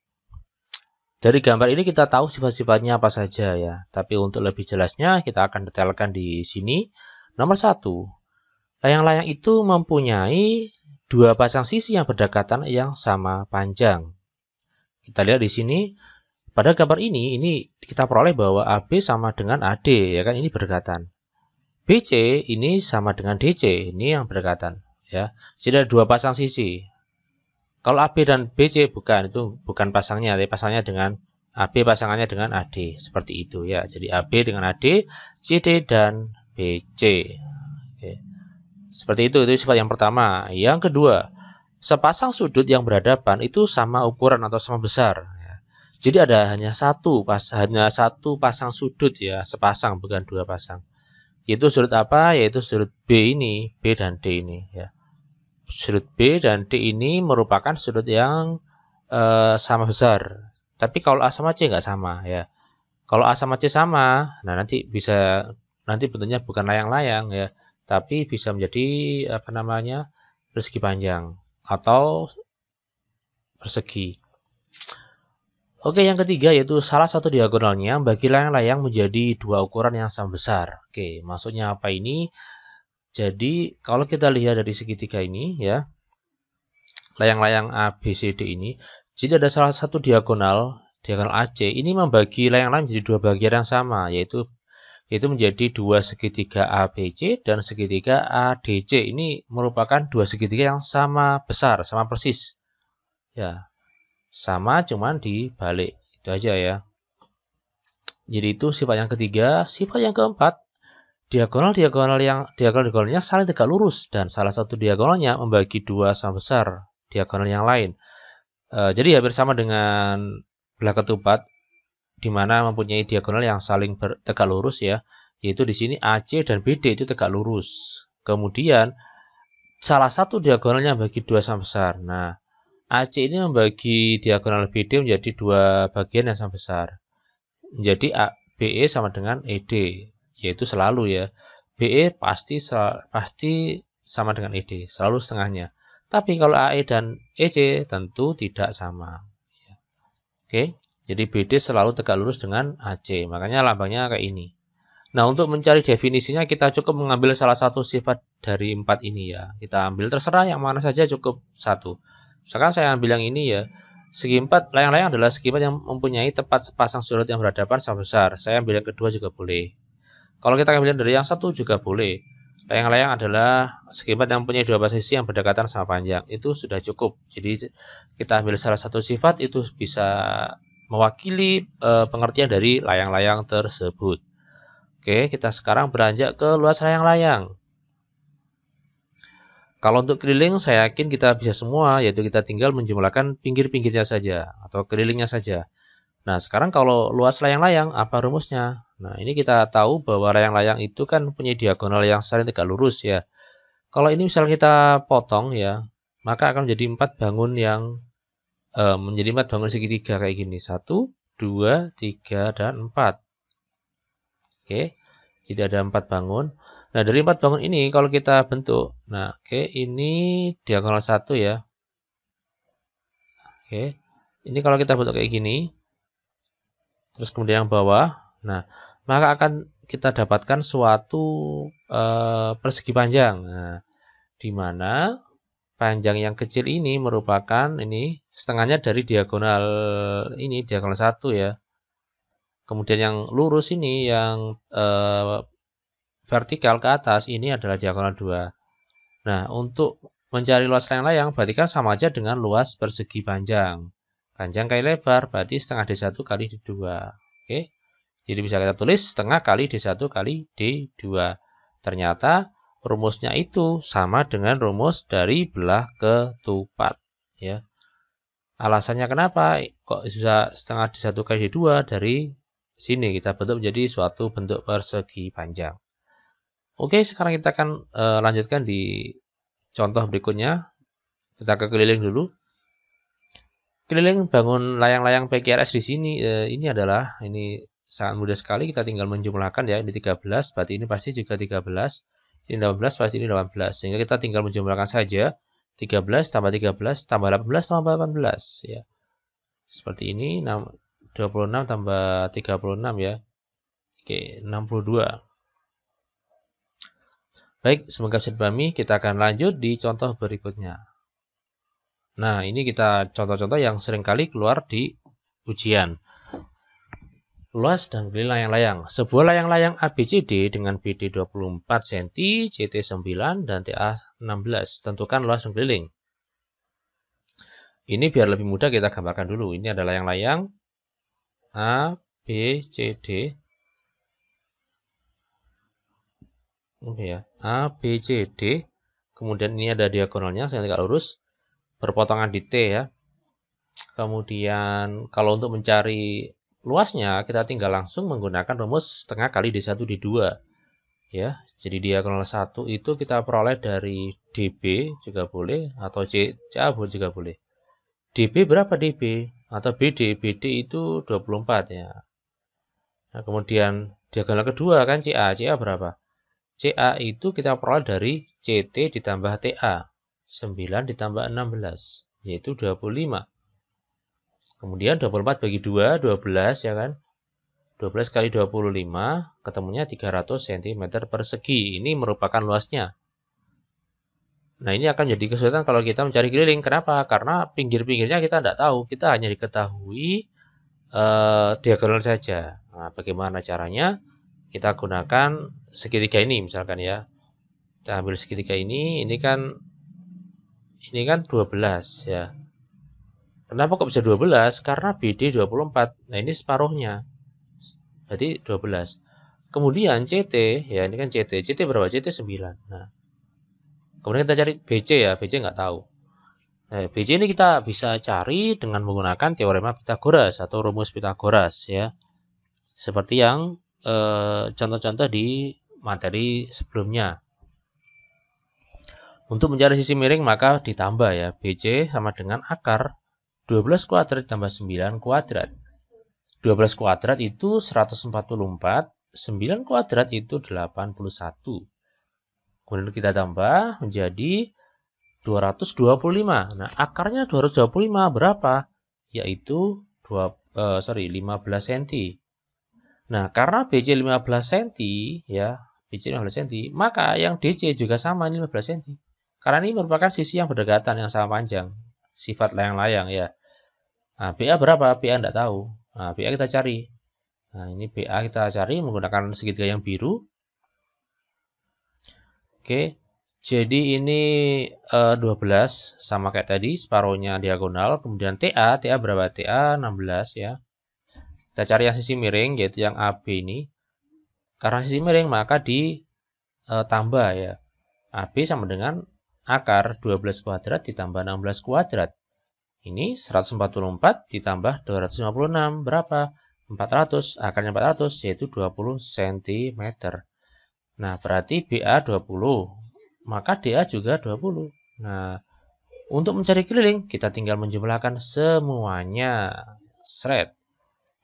dari gambar ini kita tahu sifat-sifatnya apa saja ya. Tapi untuk lebih jelasnya kita akan detailkan di sini. Nomor 1, layang-layang itu mempunyai 2 pasang sisi yang berdekatan yang sama panjang. Kita lihat di sini. Pada gambar ini kita peroleh bahwa AB sama dengan AD, ya kan, ini berdekatan. BC ini sama dengan DC, ini yang berdekatan, ya. Jadi ada 2 pasang sisi. Kalau AB dan BC itu bukan pasangnya, tapi pasangnya dengan AB pasangannya dengan AD, seperti itu ya. Jadi AB dengan AD, CD dan BC. Oke. Seperti itu sifat yang pertama. Yang kedua, sepasang sudut yang berhadapan itu sama ukuran atau sama besar. Jadi ada hanya satu pasang sudut ya, sepasang bukan 2 pasang. Yaitu sudut apa? Yaitu sudut B ini, B dan D ini ya. Sudut B dan D ini merupakan sudut yang sama besar. Tapi kalau A sama C nggak sama ya. Kalau A sama C sama, nah nanti bentuknya bukan layang-layang ya, tapi bisa menjadi persegi panjang atau persegi. Oke, yang ketiga yaitu salah satu diagonalnya bagi layang-layang menjadi 2 ukuran yang sama besar. Oke, maksudnya apa ini? Jadi kalau kita lihat dari segitiga ini ya, layang-layang ABCD ini, jadi ada salah satu diagonal AC ini membagi layang-layang menjadi dua bagian yang sama, yaitu menjadi dua segitiga ABC dan segitiga ADC. Ini merupakan dua segitiga yang sama besar, sama persis. Ya, sama cuman dibalik. Itu aja ya. Jadi itu sifat yang ketiga. Sifat yang keempat, diagonalnya saling tegak lurus dan salah satu diagonalnya membagi dua sama besar diagonal yang lain. Jadi hampir sama dengan belah ketupat, di mana mempunyai diagonal yang saling tegak lurus ya, yaitu di sini AC dan BD itu tegak lurus. Kemudian salah satu diagonalnya bagi dua sama besar. Nah, AC ini membagi diagonal BD menjadi dua bagian yang sama besar. Menjadi BE sama dengan ED, yaitu selalu ya. BE pasti sama dengan ED, selalu setengahnya. Tapi kalau AE dan EC tentu tidak sama. Oke, jadi BD selalu tegak lurus dengan AC, makanya lambangnya kayak ini. Nah, untuk mencari definisinya kita cukup mengambil salah satu sifat dari 4 ini ya. Kita ambil terserah yang mana saja, cukup satu. Misalkan saya ambil yang ini ya. Segi 4 layang-layang adalah segi 4 yang mempunyai tepat sepasang sudut yang berhadapan sama besar. Saya ambil yang kedua juga boleh. Kalau kita ambil dari yang satu juga boleh. Layang-layang adalah segi 4 yang mempunyai dua sisi yang berdekatan sama panjang. Itu sudah cukup. Jadi kita ambil salah satu sifat itu bisa mewakili pengertian dari layang-layang tersebut. Oke, kita sekarang beranjak ke luas layang-layang. Kalau untuk keliling, saya yakin kita bisa semua, yaitu kita tinggal menjumlahkan pinggir-pinggirnya saja, atau kelilingnya saja. Nah, sekarang kalau luas layang-layang, apa rumusnya? Nah, ini kita tahu bahwa layang-layang itu kan punya diagonal yang saling tegak lurus ya. Kalau ini misalnya kita potong ya, maka akan menjadi 4 bangun yang menjadi 4 bangun segitiga kayak gini. 1, 2, 3, dan 4. Oke, jadi ada 4 bangun. Nah, dari 4 bangun ini kalau kita bentuk, nah oke, ini diagonal 1 ya. Oke, ini kalau kita bentuk kayak gini, terus kemudian yang bawah, nah maka akan kita dapatkan suatu persegi panjang. Nah, di mana panjang yang kecil ini merupakan ini setengahnya dari diagonal ini, diagonal 1 ya. Kemudian yang lurus ini yang vertikal ke atas ini adalah diagonal 2. Nah, untuk mencari luas layang-layang berarti kan sama aja dengan luas persegi panjang. Panjang kali lebar berarti setengah D1 kali D2. Oke. Jadi bisa kita tulis setengah kali D1 kali D2. Ternyata rumusnya itu sama dengan rumus dari belah ketupat ya. Alasannya kenapa kok bisa setengah D1 kali D2? Dari sini kita bentuk menjadi suatu bentuk persegi panjang. Oke, sekarang kita akan lanjutkan di contoh berikutnya. Kita ke keliling dulu. Keliling bangun layang-layang PQRS di sini ini sangat mudah sekali, kita tinggal menjumlahkan ya. Ini 13, berarti ini pasti juga 13. Ini 18, pasti ini 18. Sehingga kita tinggal menjumlahkan saja. 13 tambah 13 tambah 18 tambah 18 ya. Seperti ini 26 tambah 36 ya. Oke, 62. Baik, semoga bisa dipahami. Kita akan lanjut di contoh berikutnya. Nah, ini kita contoh-contoh yang seringkali keluar di ujian. Luas dan keliling layang-layang. Sebuah layang-layang ABCD dengan BD 24 cm, CT 9, dan TA 16. Tentukan luas dan keliling. Ini biar lebih mudah kita gambarkan dulu. Ini ada layang-layang ABCD. ABCD, kemudian ini ada diagonalnya yang tegak lurus, berpotongan di T ya. Kemudian kalau untuk mencari luasnya kita tinggal langsung menggunakan rumus setengah kali D1 D2 ya. Jadi diagonal 1 itu kita peroleh dari DB juga boleh, atau CA juga boleh. DB berapa DB? Atau BD itu 24 ya. Nah, kemudian diagonal kedua kan CA berapa? CA itu kita peroleh dari CT ditambah TA. 9 ditambah 16, yaitu 25. Kemudian 24 bagi 2, 12 ya kan. 12 kali 25, ketemunya 300 cm persegi. Ini merupakan luasnya. Nah, ini akan jadi kesulitan kalau kita mencari keliling. Kenapa? Karena pinggir-pinggirnya kita tidak tahu. Kita hanya diketahui diagonal saja. Nah, bagaimana caranya? Kita gunakan segitiga ini misalkan ya. Kita ambil segitiga ini kan 12 ya. Kenapa kok bisa 12? Karena BD 24. Nah, ini separuhnya. Berarti 12. Kemudian CT, ya ini kan CT. CT berapa? CT 9. Nah, kemudian kita cari BC ya. BC nggak tahu. Nah, BC ini kita bisa cari dengan menggunakan teorema Pythagoras atau rumus Pythagoras ya. Seperti yang contoh-contoh di materi sebelumnya. Untuk mencari sisi miring maka ditambah ya. BC sama dengan akar 12 kuadrat tambah 9 kuadrat. 12 kuadrat itu 144, 9 kuadrat itu 81. Kemudian kita tambah menjadi 225. Nah, akarnya 225 berapa? Yaitu 15 cm. Nah, karena BC 15 cm ya, BC 15 cm, maka yang DC juga sama 15 cm. Karena ini merupakan sisi yang berdekatan yang sama panjang, sifat layang-layang ya. Nah, BA berapa? BA enggak tahu. Nah, BA kita cari. Nah, ini BA kita cari menggunakan segitiga yang biru. Oke. Jadi ini 12 sama kayak tadi, separuhnya diagonal. Kemudian TA berapa? TA 16 ya. Kita cari yang sisi miring, yaitu yang AB ini. Karena sisi miring maka ditambah ya. AB sama dengan akar 12 kuadrat ditambah 16 kuadrat. Ini 144 ditambah 256 berapa? 400. Akarnya 400 yaitu 20 cm. Nah, berarti BA 20. Maka DA juga 20. Nah, untuk mencari keliling, kita tinggal menjumlahkan semuanya. Seret.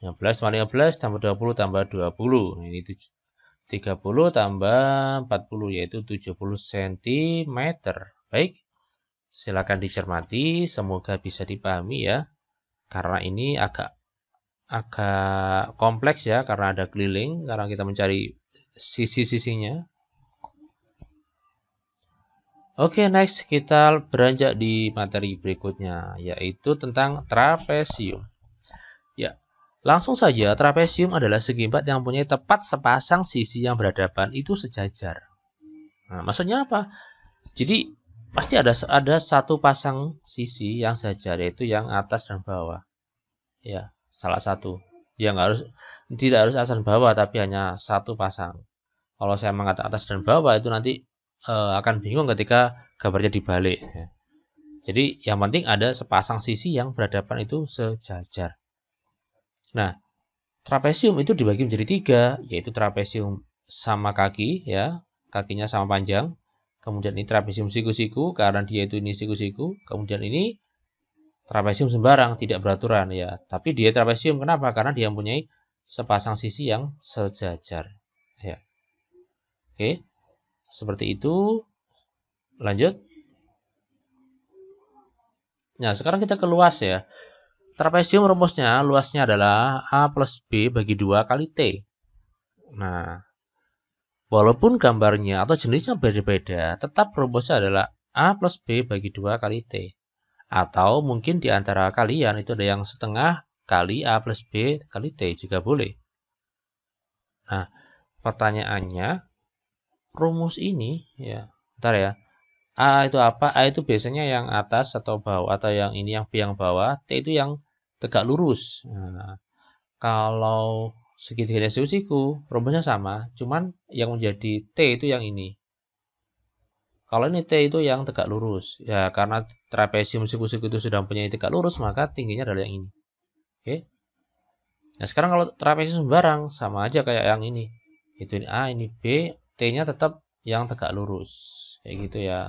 15 tambah 15 tambah 20 tambah 20. Nah, ini 30 tambah 40, yaitu 70 cm. Baik, silakan dicermati. Semoga bisa dipahami ya. Karena ini agak kompleks ya, karena ada keliling, karena kita mencari sisi-sisinya. Oke, next kita beranjak di materi berikutnya, yaitu tentang trapesium. Ya, langsung saja trapesium adalah segi empat yang mempunyai tepat sepasang sisi yang berhadapan itu sejajar. Nah, maksudnya apa? Jadi pasti ada satu pasang sisi yang sejajar, yaitu yang atas dan bawah. Ya, salah satu. Tidak harus atas dan bawah, tapi hanya satu pasang. Kalau saya mengatakan atas dan bawah itu nanti akan bingung ketika gambarnya dibalik. Jadi yang penting ada sepasang sisi yang berhadapan itu sejajar. Nah, trapesium itu dibagi menjadi 3, yaitu trapesium sama kaki ya, kakinya sama panjang. Kemudian ini trapesium siku-siku karena dia itu ini siku-siku. Kemudian ini trapesium sembarang, tidak beraturan ya. Tapi dia trapesium kenapa? Karena dia mempunyai sepasang sisi yang sejajar. Ya. Oke. Seperti itu. Lanjut. Nah, sekarang kita ke luas ya. Trapesium rumusnya, luasnya adalah A plus B bagi 2 kali T. Nah, walaupun gambarnya atau jenisnya beda-beda, tetap rumusnya adalah A plus B bagi 2 kali T. Atau mungkin di antara kalian itu ada yang setengah kali A plus B kali T juga boleh. Nah, pertanyaannya, rumus ini ya, bentar ya. A itu apa? A itu biasanya yang atas atau bawah, atau yang ini yang B yang bawah, T itu yang tegak lurus. Nah, kalau segitiganya siku-siku, rumusnya sama, cuman yang menjadi T itu yang ini. Kalau ini T itu yang tegak lurus. Ya, karena trapesium siku-siku itu sudah mempunyai tegak lurus, maka tingginya adalah yang ini. Oke. Nah, sekarang kalau trapesium sembarang, sama aja kayak yang ini. Itu ini A, ini B, T-nya tetap yang tegak lurus. Kayak gitu ya.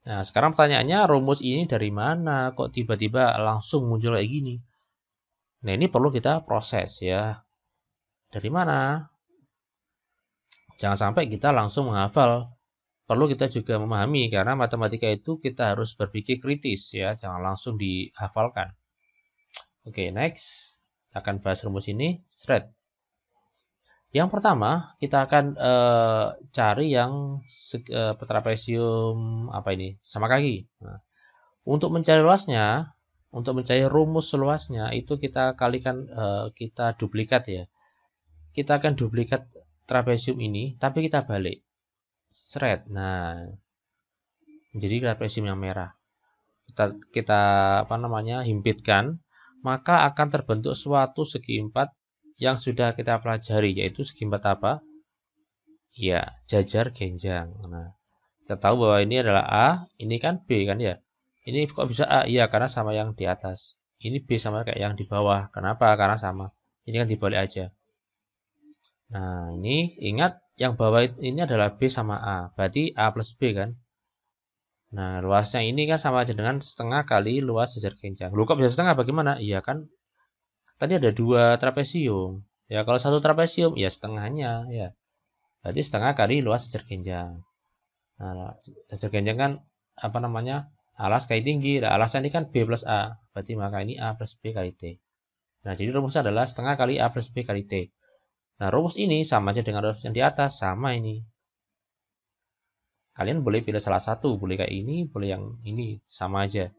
Nah, sekarang pertanyaannya, rumus ini dari mana? Kok tiba-tiba langsung muncul kayak gini? Nah, ini perlu kita proses ya. Dari mana? Jangan sampai kita langsung menghafal. Perlu kita juga memahami, karena matematika itu kita harus berpikir kritis ya. Jangan langsung dihafalkan. Oke, next. Akan bahas rumus ini. Thread. Yang pertama, kita akan cari yang trapesium apa ini? Sama kaki. Nah, untuk mencari luasnya, untuk mencari rumus luasnya itu kita kalikan, kita duplikat ya. Kita akan duplikat trapesium ini, tapi kita balik. Seret. Nah, menjadi trapesium yang merah. Kita apa namanya? Himpitkan, maka akan terbentuk suatu segi empat yang sudah kita pelajari, yaitu segi empat apa? Ya, jajar genjang. Nah, kita tahu bahwa ini adalah A, ini kan B kan ya. Ini kok bisa A? Iya, karena sama yang di atas. Ini B sama kayak yang di bawah. Kenapa? Karena sama. Ini kan dibalik aja. Nah, ini ingat yang bawah ini adalah B sama A. Berarti A plus B kan. Nah, luasnya ini kan sama aja dengan setengah kali luas jajar genjang. Lu kok bisa setengah? Bagaimana? Iya kan, tadi ada dua trapesium. Ya, kalau satu trapesium, ya setengahnya. Ya, berarti setengah kali luas jajar genjang. Nah, jajar genjang kan apa namanya? Alas kali tinggi. Nah, alasnya ini kan B plus A. Berarti maka ini A plus B kali T. Nah, jadi rumusnya adalah setengah kali A plus B kali T. Nah, rumus ini sama aja dengan rumus yang di atas. Sama ini. Kalian boleh pilih salah satu. Boleh kayak ini, boleh yang ini. Sama aja.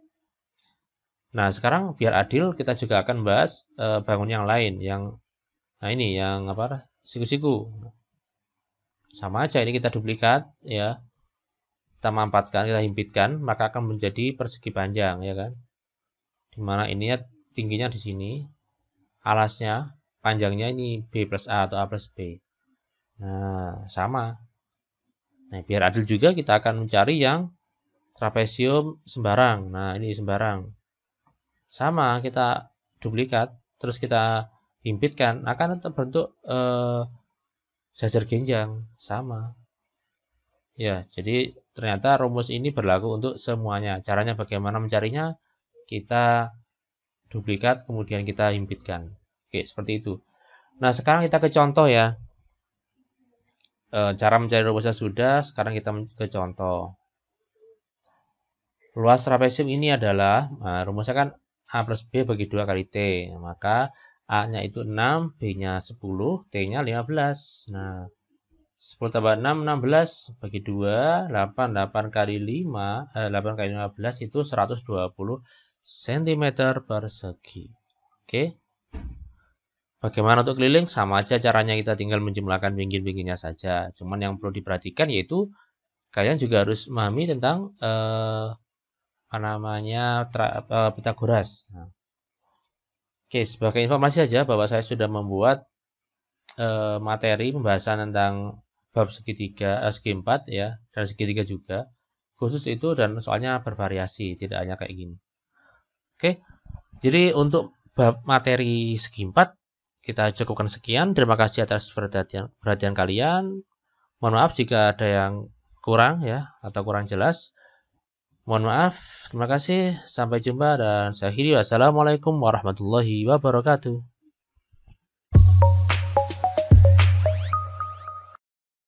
Nah, sekarang biar adil, kita juga akan bahas bangun yang lain. Nah ini, yang apa? Siku-siku. Sama aja, ini kita duplikat. Ya. Kita mampatkan, kita himpitkan, maka akan menjadi persegi panjang, ya kan? Dimana ini ya tingginya di sini, alasnya, panjangnya ini B plus A atau A plus B. Nah, sama. Nah, biar adil juga kita akan mencari yang trapesium sembarang. Nah, ini sembarang. Sama, kita duplikat, terus kita himpitkan, akan terbentuk jajar genjang. Sama. Ya, jadi ternyata rumus ini berlaku untuk semuanya. Caranya bagaimana mencarinya? Kita duplikat, kemudian kita himpitkan. Oke, seperti itu. Nah, sekarang kita ke contoh ya. Cara mencari rumusnya sudah, sekarang kita ke contoh. Luas trapesium ini adalah, nah, rumusnya kan A plus B bagi 2 kali T. Maka A-nya itu 6, B-nya 10, T-nya 15. Nah, 10 tambah 6, 16 bagi 2, 8, 8 kali 5, 8 kali 15 itu 120 cm persegi. Oke. Bagaimana untuk keliling? Sama aja caranya, kita tinggal menjumlahkan pinggir-pinggirnya saja. Cuman yang perlu diperhatikan yaitu kalian juga harus memahami tentang apa namanya Pitagoras. Nah. Oke, sebagai informasi saja bahwa saya sudah membuat materi pembahasan tentang bab segitiga, segi 4 ya, dan segitiga juga. Khusus itu, dan soalnya bervariasi, tidak hanya kayak gini. Oke. Jadi untuk bab materi segi 4 kita cukupkan sekian. Terima kasih atas perhatian kalian. Mohon maaf jika ada yang kurang ya atau kurang jelas. Mohon maaf. Terima kasih. Sampai jumpa dan saya akhiri. Wassalamualaikum warahmatullahi wabarakatuh.